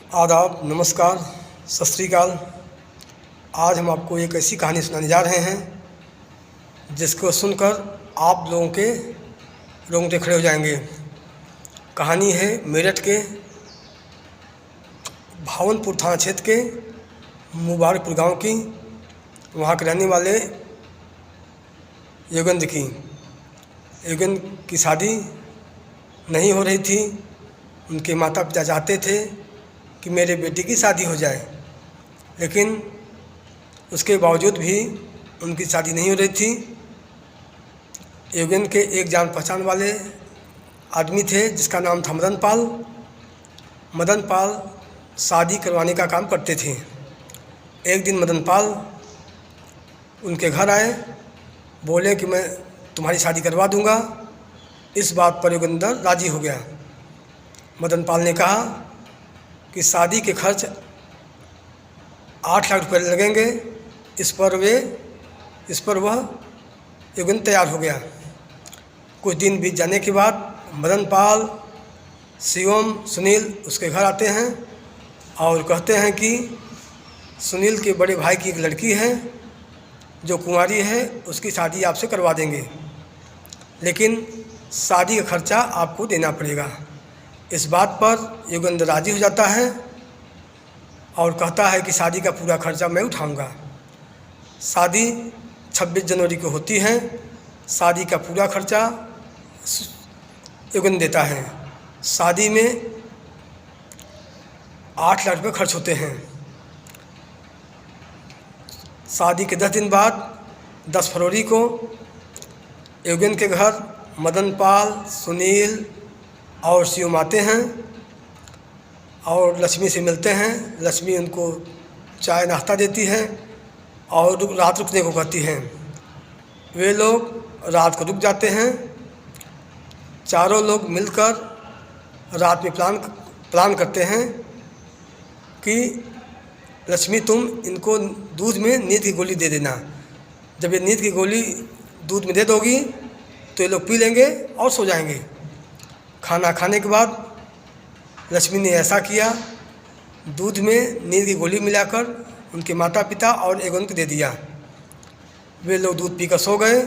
आदाब, नमस्कार, सत श्री अकाल। आज हम आपको एक ऐसी कहानी सुनाने जा रहे हैं जिसको सुनकर आप लोगों के रोंगटे खड़े हो जाएंगे। कहानी है मेरठ के भावनपुर थाना क्षेत्र के मुबारकपुर गांव की। वहां के रहने वाले योगेंद्र की। योगेंद्र की शादी नहीं हो रही थी। उनके माता पिता चाहते थे कि मेरे बेटी की शादी हो जाए, लेकिन उसके बावजूद भी उनकी शादी नहीं हो रही थी। योगेंद्र के एक जान पहचान वाले आदमी थे जिसका नाम था मदन पाल। मदन पाल शादी करवाने का काम करते थे। एक दिन मदन पाल उनके घर आए, बोले कि मैं तुम्हारी शादी करवा दूंगा। इस बात पर योगेंद्र राजी हो गया। मदन पाल ने कहा कि शादी के खर्च 8 लाख रुपये लगेंगे। इस पर वह योगेंद्र तैयार हो गया। कुछ दिन बीत जाने के बाद मदन पाल, शिवम, सुनील उसके घर आते हैं और कहते हैं कि सुनील के बड़े भाई की एक लड़की है जो कुंवारी है, उसकी शादी आपसे करवा देंगे, लेकिन शादी का खर्चा आपको देना पड़ेगा। इस बात पर योगेंद्र राजी हो जाता है और कहता है कि शादी का पूरा खर्चा मैं उठाऊंगा। शादी 26 जनवरी को होती है। शादी का पूरा खर्चा योगेंद्र देता है। शादी में 8 लाख रुपये खर्च होते हैं। शादी के 10 दिन बाद 10 फरवरी को योगेंद्र के घर मदन पाल, सुनील और शिवम आते हैं और लक्ष्मी से मिलते हैं। लक्ष्मी उनको चाय नाश्ता देती है और रात रुकने को कहती हैं। वे लोग रात को रुक जाते हैं। चारों लोग मिलकर रात में प्लान करते हैं कि लक्ष्मी तुम इनको दूध में नींद की गोली दे देना। जब ये नींद की गोली दूध में दे दोगी तो ये लोग पी लेंगे और सो जाएंगे। खाना खाने के बाद लक्ष्मी ने ऐसा किया, दूध में नींद की गोली मिलाकर उनके माता पिता और योगेंद्र को दे दिया। वे लोग दूध पीकर सो गए।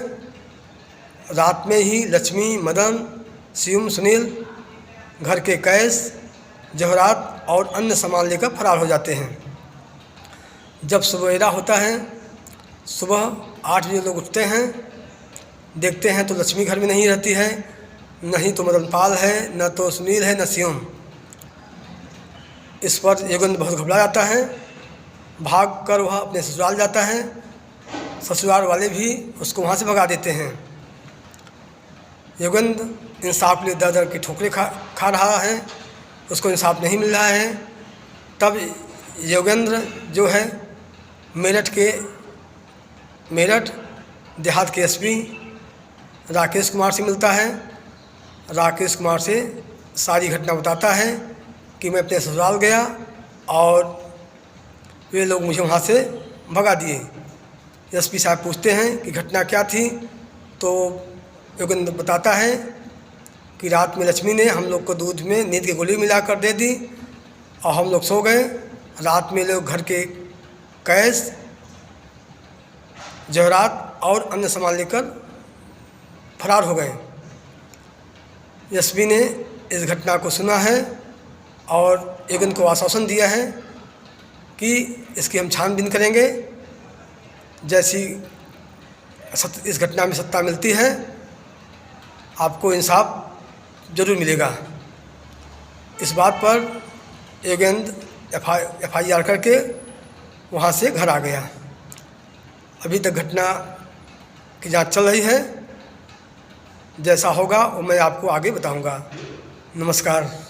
रात में ही लक्ष्मी, मदन, शिवम, सुनील घर के कैश, जवाहरात और अन्य सामान लेकर फरार हो जाते हैं। जब सवेरा होता है, सुबह 8 बजे लोग उठते हैं। देखते हैं तो लक्ष्मी घर में नहीं रहती है, नहीं तो मदन पाल है, न तो सुनील है, न शिवम। इस पर योगेंद्र बहुत घबरा जाता है। भागकर वह अपने ससुराल जाता है। ससुराल वाले भी उसको वहाँ से भगा देते हैं। योगेंद्र इंसाफ के लिए दर दर की ठोकरें खा रहा है। उसको इंसाफ नहीं मिल रहा है। तब योगेंद्र जो है मेरठ देहात के एसपी राकेश कुमार से मिलता है। राकेश कुमार से सारी घटना बताता है कि मैं अपने ससुराल गया और वे लोग मुझे वहाँ से भगा दिए। एसपी साहब पूछते हैं कि घटना क्या थी, तो योगेंद्र बताता है कि रात में लक्ष्मी ने हम लोग को दूध में नींद की गोली मिलाकर दे दी और हम लोग सो गए। रात में लोग घर के कैश, जवाहरात और अन्य सामान लेकर फरार हो गए। एसपी ने इस घटना को सुना है और योगेंद्र को आश्वासन दिया है कि इसकी हम छानबीन करेंगे। जैसी इस घटना में सत्ता मिलती है, आपको इंसाफ जरूर मिलेगा। इस बात पर योगेंद्र FIR करके वहाँ से घर आ गया। अभी तक घटना की जांच चल रही है। जैसा होगा वो मैं आपको आगे बताऊंगा। नमस्कार।